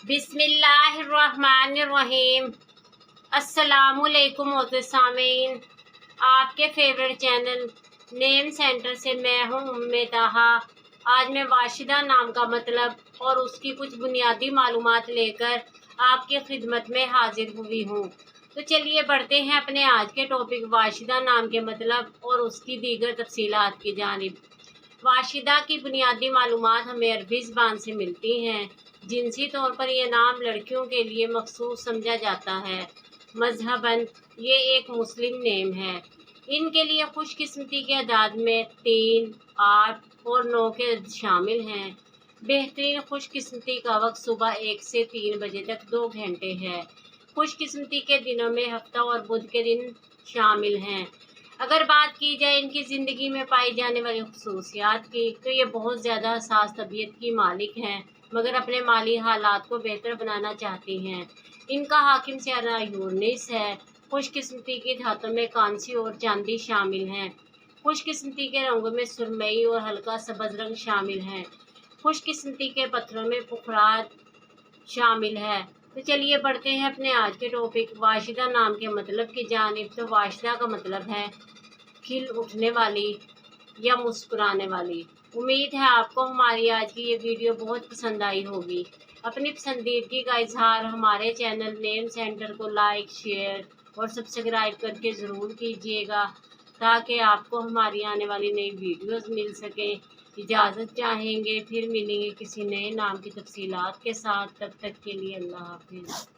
बिस्मिल्लाहिर्रहमानिर्रहीम। अस्सलामुअलैकुम सामीन, आपके फेवरेट चैनल नेम सेंटर से मैं हूँ उम्मे ताहा। आज मैं वाशिदा नाम का मतलब और उसकी कुछ बुनियादी मालूमात लेकर आपके खिदमत में हाजिर हुई हूँ। तो चलिए बढ़ते हैं अपने आज के टॉपिक वाशिदा नाम के मतलब और उसकी दीगर तफसीलात की जानिब। वाशिदा की बुनियादी मालूमात हमें अरबी ज़बान से मिलती हैं। जिनसी तौर पर यह नाम लड़कियों के लिए मखसूस समझा जाता है। मजहबन ये एक मुस्लिम नेम है। इनके लिए खुशकिस्मती के अदाद में 3, 8 और 9 के शामिल हैं। बेहतरीन खुशकिस्मती का वक्त सुबह 1 से 3 बजे तक 2 घंटे है। खुशकिस्मती के दिनों में हफ्ता और बुध के दिन शामिल हैं। अगर बात की जाए इनकी ज़िंदगी में पाई जाने वाली खसूसियात की, तो ये बहुत ज़्यादा हसास तबीयत की मालिक हैं, मगर अपने माली हालात को बेहतर बनाना चाहती हैं। इनका हाकिम सियारा यूरनिस है। खुशकिस्मती की धातों में कांसी और चांदी शामिल हैं। खुशकिस्मती के रंगों में सुरमई और हल्का सब्ज़ रंग शामिल हैं। खुशकिस्मती के पत्थरों में पुखराज शामिल है। तो चलिए बढ़ते हैं अपने आज के टॉपिक वाशिदा नाम के मतलब की जानिब। तो वाशिदा का मतलब है खिल उठने वाली या मुस्कुराने वाली। उम्मीद है आपको हमारी आज की ये वीडियो बहुत पसंद आई होगी। अपनी पसंदीदगी का इजहार हमारे चैनल नेम सेंटर को लाइक, शेयर और सब्सक्राइब करके ज़रूर कीजिएगा, ताकि आपको हमारी आने वाली नई वीडियोस मिल सकें। इजाज़त चाहेंगे, फिर मिलेंगे किसी नए नाम की तफसीलात के साथ। तब तक के लिए अल्लाह हाफिज़।